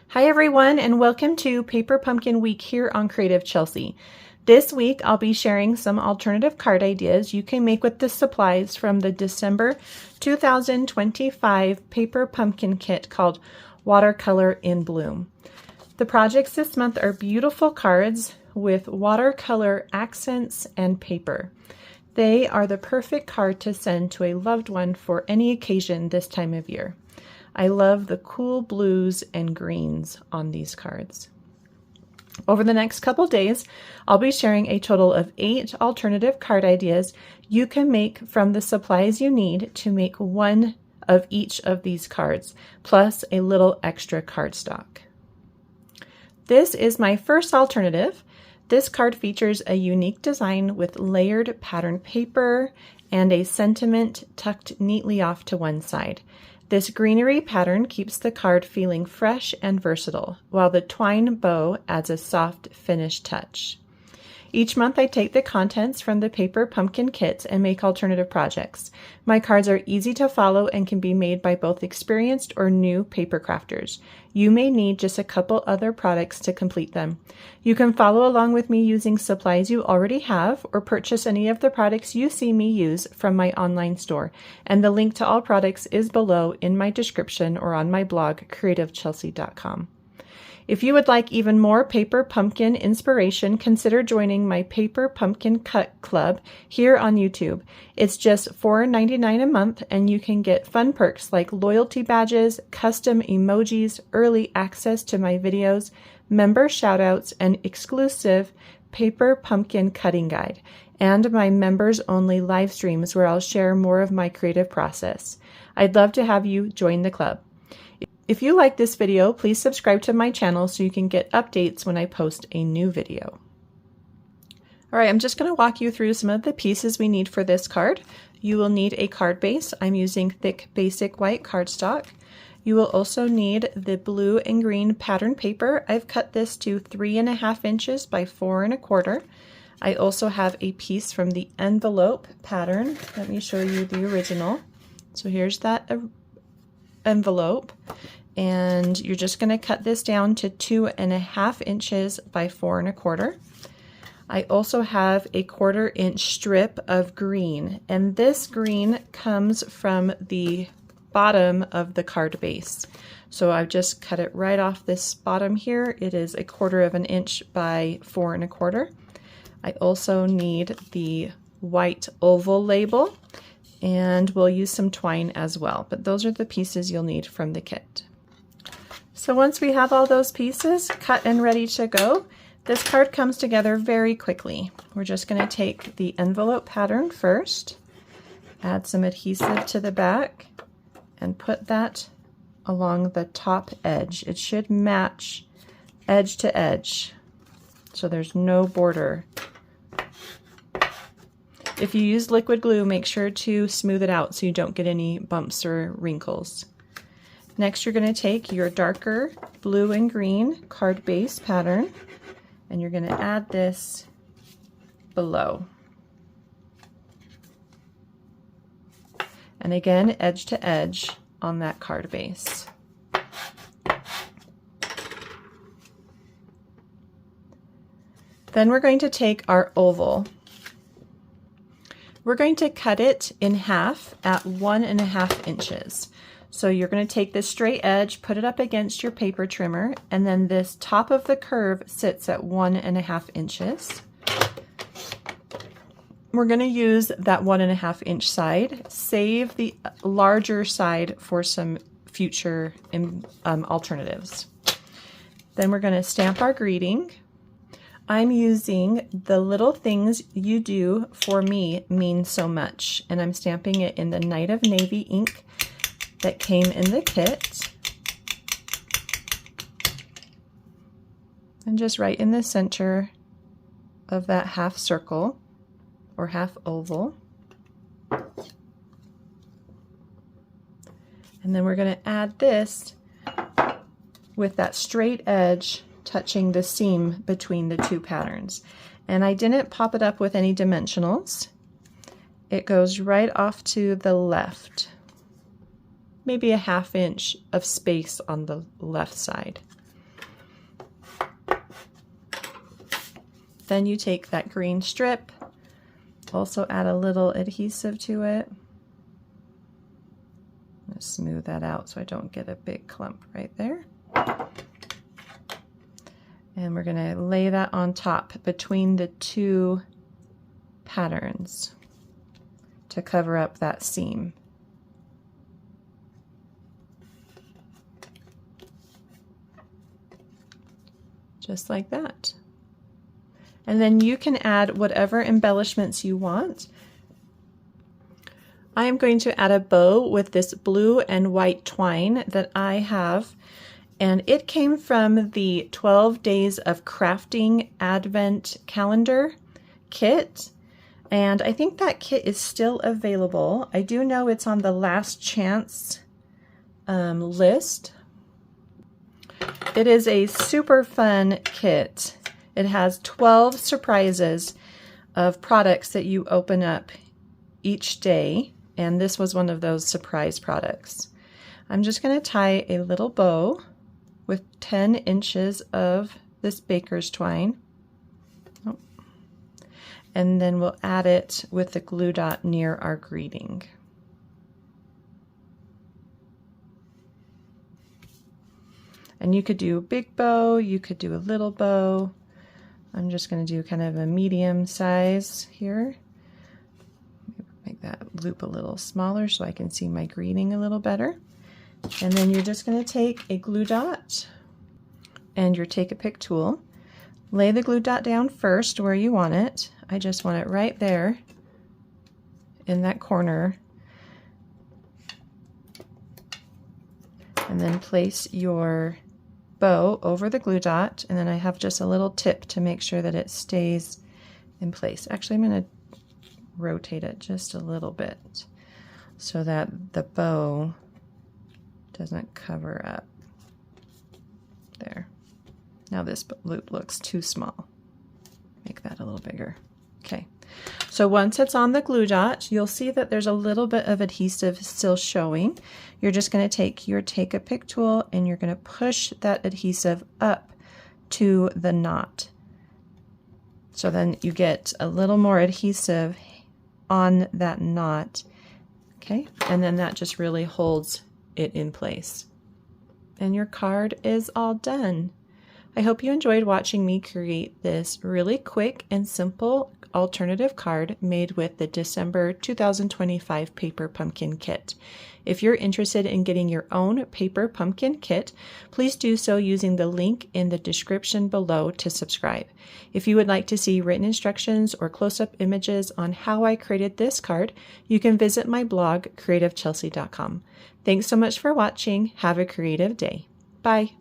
Hi everyone, and welcome to Paper Pumpkin Week here on Creative Chelsey. This week I'll be sharing some alternative card ideas you can make with the supplies from the December 2025 Paper Pumpkin Kit called Watercolor In Bloom. The projects this month are beautiful cards with watercolor accents and paper. They are the perfect card to send to a loved one for any occasion this time of year. I love the cool blues and greens on these cards. Over the next couple days, I'll be sharing a total of 8 alternative card ideas you can make from the supplies you need to make one of each of these cards, plus a little extra cardstock. This is my first alternative. This card features a unique design with layered pattern paper and a sentiment tucked neatly off to one side. This greenery pattern keeps the card feeling fresh and versatile, while the twine bow adds a soft finish touch. Each month I take the contents from the Paper Pumpkin kits and make alternative projects. My cards are easy to follow and can be made by both experienced or new paper crafters. You may need just a couple other products to complete them. You can follow along with me using supplies you already have or purchase any of the products you see me use from my online store. And the link to all products is below in my description or on my blog, creativechelsey.com. If you would like even more Paper Pumpkin inspiration, consider joining my Paper Pumpkin Cut Club here on YouTube. It's just $4.99 a month, and you can get fun perks like loyalty badges, custom emojis, early access to my videos, member shoutouts, and exclusive Paper Pumpkin cutting guide, and my members-only live streams where I'll share more of my creative process. I'd love to have you join the club. If you like this video, please subscribe to my channel so you can get updates when I post a new video. All right, I'm just going to walk you through some of the pieces we need for this card. You will need a card base. I'm using thick basic white cardstock. You will also need the blue and green pattern paper. I've cut this to 3.5 inches by 4 1/4. I also have a piece from the envelope pattern. Let me show you the original. So here's that envelope, and you're just going to cut this down to 2.5 inches by 4 1/4. I also have a 1/4 inch strip of green, and this green comes from the bottom of the card base. So I've just cut it right off this bottom here. It is 1/4 inch by 4 1/4. I also need the white oval label, and we'll use some twine as well, but those are the pieces you'll need from the kit. So once we have all those pieces cut and ready to go, this card comes together very quickly. We're just going to take the envelope pattern first, add some adhesive to the back, and put that along the top edge. It should match edge to edge, so there's no border. If you use liquid glue, make sure to smooth it out so you don't get any bumps or wrinkles. Next, you're going to take your darker blue and green card base pattern, and you're going to add this below. And again, edge to edge on that card base. Then we're going to take our oval. We're going to cut it in half at 1.5 inches. So you're going to take this straight edge, put it up against your paper trimmer, and then this top of the curve sits at 1.5 inches. We're going to use that 1.5 inch side. Save the larger side for some future alternatives. Then we're going to stamp our greeting. I'm using The Little Things You Do For Me Mean So Much, and I'm stamping it in the Night of Navy ink that came in the kit. And just right in the center of that half circle or half oval. And then we're going to add this with that straight edge touching the seam between the two patterns. And I didn't pop it up with any dimensionals. It goes right off to the left. maybe a 1/2 inch of space on the left side. Then you take that green strip, also add a little adhesive to it. I'm going to smooth that out so I don't get a big clump right there. And we're going to lay that on top between the two patterns to cover up that seam. Just like that. And then you can add whatever embellishments you want. I am going to add a bow with this blue and white twine that I have, and it came from the 12 Days of Crafting Advent Calendar kit, and I think that kit is still available. I do know it's on the last chance list. It is a super fun kit. It has 12 surprises of products that you open up each day, and this was one of those surprise products. I'm just going to tie a little bow with 10 inches of this baker's twine. Oh. And then we'll add it with the glue dot near our greeting. And you could do a big bow, you could do a little bow. I'm just going to do kind of a medium size here. Make that loop a little smaller so I can see my greeting a little better. And then you're just going to take a glue dot and your Take-A-Pick tool. Lay the glue dot down first where you want it. I just want it right there in that corner. And then place your bow over the glue dot, and then I have just a little tip to make sure that it stays in place. Actually, I'm going to rotate it just a little bit so that the bow doesn't cover up. There. Now this loop looks too small. Make that a little bigger. Okay. So once it's on the glue dot, you'll see that there's a little bit of adhesive still showing. You're just going to take your Take-A-Pick tool and you're going to push that adhesive up to the knot. So then you get a little more adhesive on that knot. Okay, and then that just really holds it in place. And your card is all done. I hope you enjoyed watching me create this really quick and simple alternative card made with the December 2025 paper pumpkin kit. If you're interested in getting your own paper pumpkin kit, please do so using the link in the description below to subscribe. If you would like to see written instructions or close-up images on how I created this card, you can visit my blog, creativechelsey.com. Thanks so much for watching. Have a creative day. Bye.